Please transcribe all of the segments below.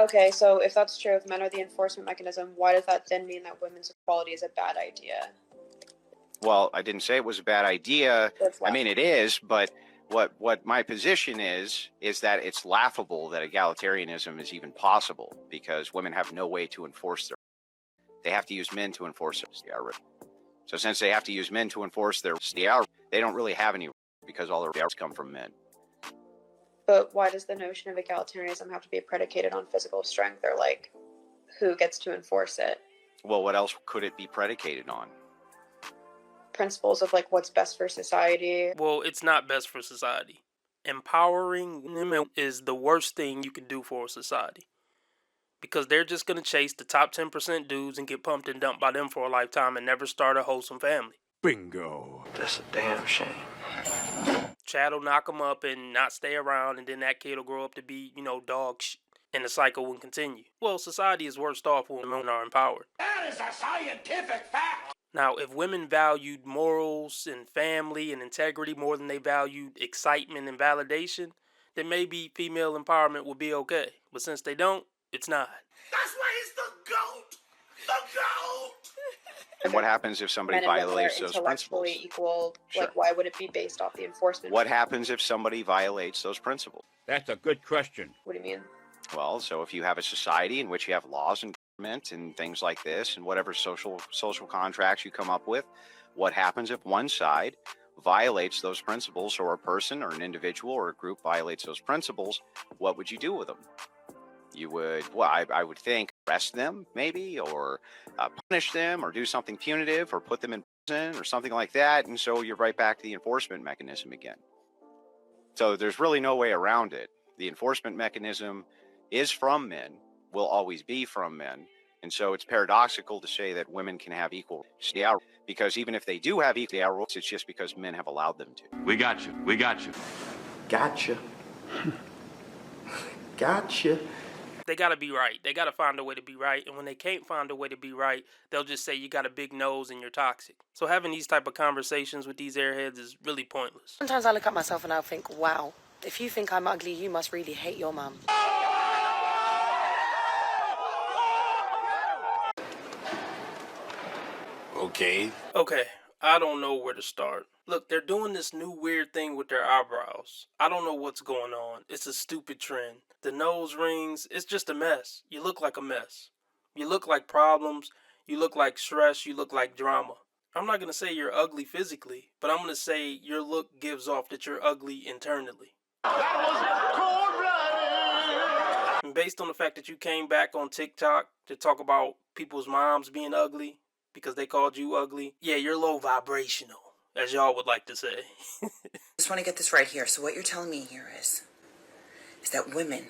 Okay, so if that's true, if men are the enforcement mechanism, why does that then mean that women's equality is a bad idea? Well, I didn't say it was a bad idea. I mean, it is, but what my position is that it's laughable that egalitarianism is even possible because women have no way to enforce their. They have to use men to enforce their. So since they have to use men to enforce their, they don't really have any because all their come from men. But why does the notion of egalitarianism have to be predicated on physical strength, or like who gets to enforce it? Well, what else could it be predicated on? Principles of like what's best for society. Well, it's not best for society. Empowering women is the worst thing you can do for a society. Because they're just going to chase the top 10% dudes and get pumped and dumped by them for a lifetime and never start a wholesome family. Bingo. That's a damn shame. Chad will knock them up and not stay around, and then that kid will grow up to be, dog shit. And the cycle will continue. Well, society is worse off when women are empowered. That is a scientific fact. Now, if women valued morals and family and integrity more than they valued excitement and validation, then maybe female empowerment would be okay. But since they don't, it's not. That's why he's the GOAT! The GOAT! And what happens if somebody violates those principles? Equal, Sure. Like, why would it be based off the enforcement? What happens if somebody violates those principles? That's a good question. What do you mean? Well, so if you have a society in which you have laws and government and things like this and whatever social contracts you come up with, what happens if one side violates those principles, or a person or an individual or a group violates those principles? What would you do with them? You would, well, I would think arrest them maybe, or punish them, or do something punitive, or put them in prison or something like that. And so you're right back to the enforcement mechanism again. So there's really no way around it. The enforcement mechanism is from men, will always be from men. And so it's paradoxical to say that women can have equal rights, because even if they do have equal rights, it's just because men have allowed them to. We got you. We got you. Gotcha. Gotcha. They gotta be right. They gotta find a way to be right. And when they can't find a way to be right, they'll just say you got a big nose and you're toxic. So having these type of conversations with these airheads is really pointless. Sometimes I look at myself and I think, wow, if you think I'm ugly, you must really hate your mum. Okay. Okay, I don't know where to start. Look, they're doing this new weird thing with their eyebrows. I don't know what's going on. It's a stupid trend. The nose rings, it's just a mess. You look like a mess. You look like problems. You look like stress. You look like drama. I'm not going to say you're ugly physically, but I'm going to say your look gives off that you're ugly internally. That was cold-blooded! And based on the fact that you came back on TikTok to talk about people's moms being ugly because they called you ugly, yeah, you're low vibrational, as y'all would like to say. Just want to get this right here. So what you're telling me here is that women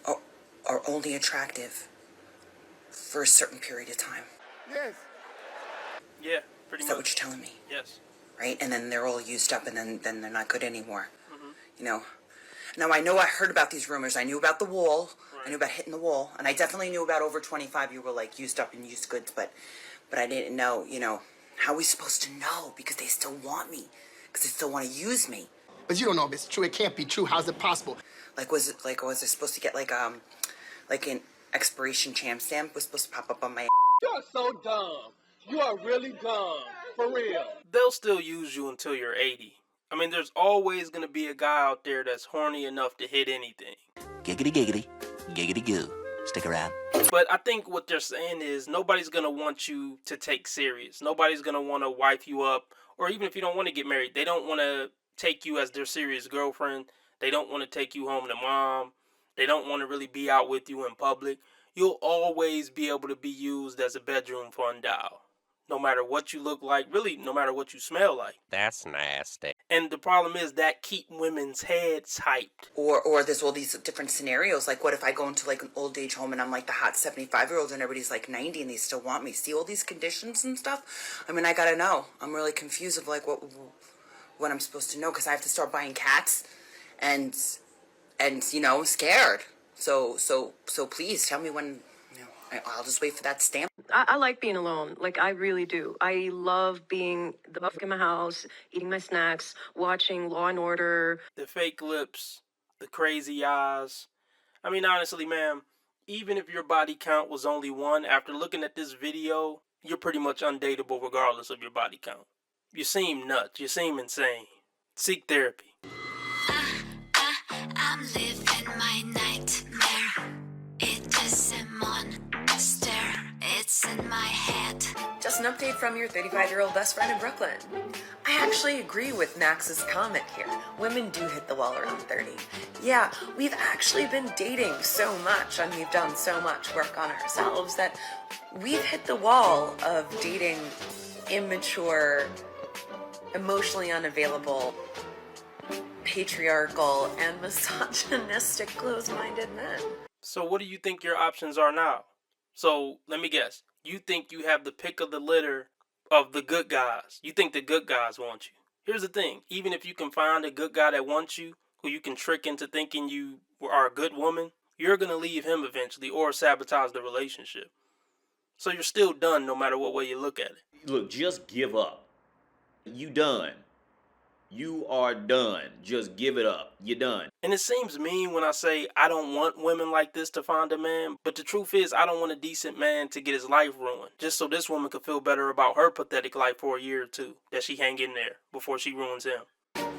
are only attractive for a certain period of time. Yes. Yeah, pretty much. Is that what you're telling me? Yes. Right? And then they're all used up, and then they're not good anymore. You know? Now, I know I heard about these rumors. I knew about the wall. Right. I knew about hitting the wall. And I definitely knew about over 25 you were, like, used up and used goods. But I didn't know, how are we supposed to know? Because they still want me. Because they still want to use me. But you don't know if it's true. It can't be true. How's it possible? Was I supposed to get, like an expiration champ stamp was supposed to pop up on my You're so dumb. You are really dumb. For real. They'll still use you until you're 80. I mean, there's always going to be a guy out there that's horny enough to hit anything. Giggity giggity, giggity goo. Stick around. But I think what they're saying is nobody's going to want you to take serious. Nobody's going to want to wife you up. Or even if you don't want to get married, they don't want to take you as their serious girlfriend. They don't want to take you home to mom. They don't want to really be out with you in public. You'll always be able to be used as a bedroom fun doll. No matter what you look like, really no matter what you smell like. That's nasty. And the problem is that keep women's heads hyped. Or there's all these different scenarios. Like, what if I go into, like, an old age home and I'm, like, the hot 75-year-old and everybody's, like, 90 and they still want me? See all these conditions and stuff? I mean, I gotta know. I'm really confused of, like, what I'm supposed to know, because I have to start buying cats and scared. So please tell me when, I'll just wait for that stamp. I like being alone. Like, I really do. I love being the buff in my house, eating my snacks, watching Law and Order. The fake lips, the crazy eyes. I mean, honestly, ma'am, even if your body count was only 1, after looking at this video, you're pretty much undateable regardless of your body count. You seem nuts. You seem insane. Seek therapy. I'm living my nightmare. It is a monster. It's in my head. Just an update from your 35-year-old best friend in Brooklyn. I actually agree with Max's comment here. Women do hit the wall around 30. Yeah, we've actually been dating so much and we've done so much work on ourselves that we've hit the wall of dating immature, emotionally unavailable, patriarchal, and misogynistic, closed-minded men. So what do you think your options are now? So let me guess. You think you have the pick of the litter of the good guys. You think the good guys want you. Here's the thing. Even if you can find a good guy that wants you, who you can trick into thinking you are a good woman, you're going to leave him eventually or sabotage the relationship. So you're still done no matter what way you look at it. Look, just give up. You done. You are done. Just give it up. You're done. And it seems mean when I say I don't want women like this to find a man, but the truth is I don't want a decent man to get his life ruined, just so this woman could feel better about her pathetic life for a year or two that she hang in there before she ruins him.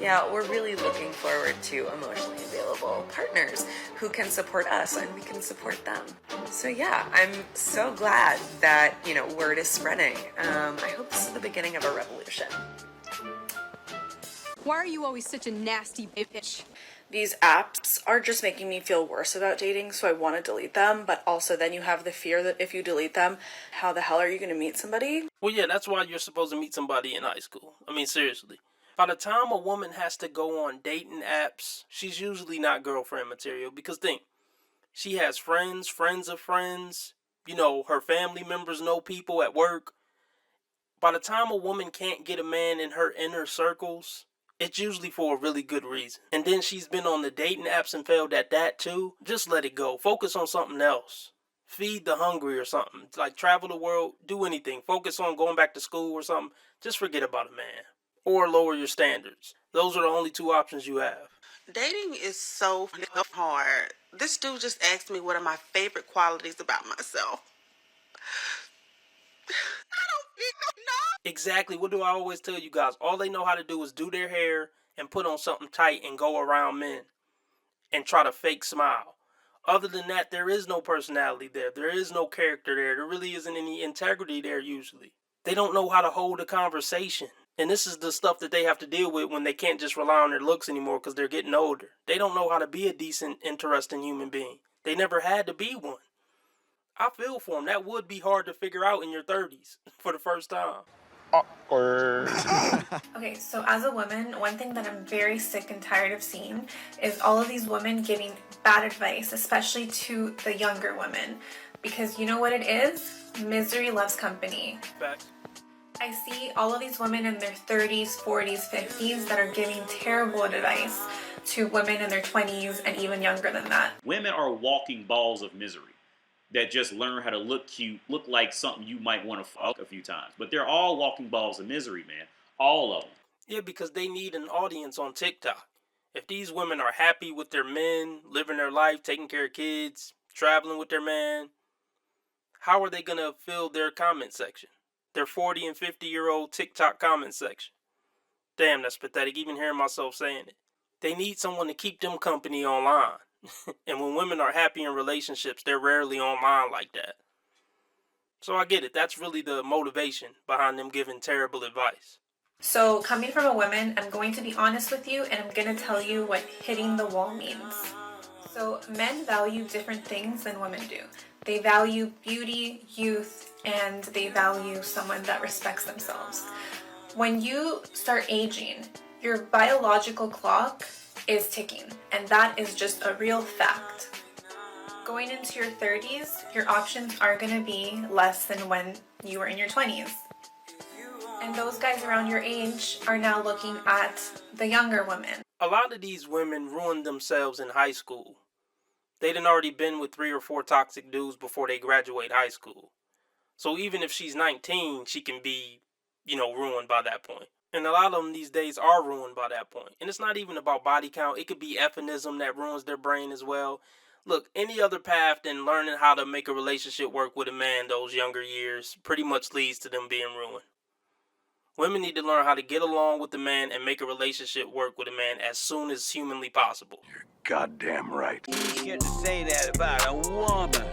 Yeah, we're really looking forward to emotionally available partners who can support us and we can support them. So yeah, I'm so glad that, word is spreading. I hope this is the beginning of a revolution. Why are you always such a nasty bitch? These apps are just making me feel worse about dating, so I want to delete them, but also then you have the fear that if you delete them, how the hell are you going to meet somebody? Well, yeah, that's why you're supposed to meet somebody in high school. I mean, seriously. By the time a woman has to go on dating apps, she's usually not girlfriend material because think, she has friends of friends, her family members know people at work. By the time a woman can't get a man in her inner circles, it's usually for a really good reason. And then she's been on the dating apps and failed at that too. Just let it go. Focus on something else. Feed the hungry or something. Like travel the world, do anything. Focus on going back to school or something. Just forget about a man. Or lower your standards. Those are the only 2 options you have. Dating is so hard. This dude just asked me what are my favorite qualities about myself. Exactly. What do I always tell you guys? All they know how to do is do their hair and put on something tight and go around men and try to fake smile. Other than that, there is no personality there. There is no character there. There really isn't any integrity there usually. They don't know how to hold a conversation. And this is the stuff that they have to deal with when they can't just rely on their looks anymore because they're getting older. They don't know how to be a decent, interesting human being. They never had to be one. I feel for them. That would be hard to figure out in your 30s for the first time. Okay, so as a woman, one thing that I'm very sick and tired of seeing is all of these women giving bad advice, especially to the younger women. Because you know what it is? Misery loves company. Facts. I see all of these women in their 30s, 40s, 50s that are giving terrible advice to women in their 20s and even younger than that. Women are walking balls of misery that just learn how to look cute, look like something you might want to fuck a few times. But they're all walking balls of misery, man. All of them. Yeah, because they need an audience on TikTok. If these women are happy with their men, living their life, taking care of kids, traveling with their man, how are they going to fill their comment section? Their 40 and 50-year-old TikTok comment section. Damn, that's pathetic, even hearing myself saying it. They need someone to keep them company online. And when women are happy in relationships, they're rarely online like that. So I get it. That's really the motivation behind them giving terrible advice. So coming from a woman, I'm going to be honest with you and I'm going to tell you what hitting the wall means. So men value different things than women do. They value beauty, youth, and they value someone that respects themselves. When you start aging, your biological clock is ticking, and that is just a real fact. Going into your 30s, your options are going to be less than when you were in your 20s. And those guys around your age are now looking at the younger women. A lot of these women ruined themselves in high school. They done already been with 3 or 4 toxic dudes before they graduate high school. So even if she's 19, she can be, ruined by that point. And a lot of them these days are ruined by that point. And it's not even about body count. It could be ephemism that ruins their brain as well. Look, any other path than learning how to make a relationship work with a man those younger years pretty much leads to them being ruined. Women need to learn how to get along with a man and make a relationship work with a man as soon as humanly possible. Goddamn right. You shouldn't say that about a woman.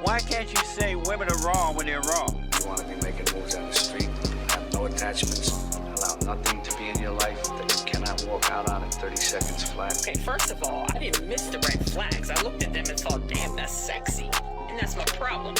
Why can't you say women are wrong when they're wrong? You want to be making moves on the street, have no attachments, allow nothing to be in your life that you cannot walk out on in 30 seconds flat. Okay, first of all, I didn't miss the red flags. I looked at them and thought, damn, that's sexy. And that's my problem.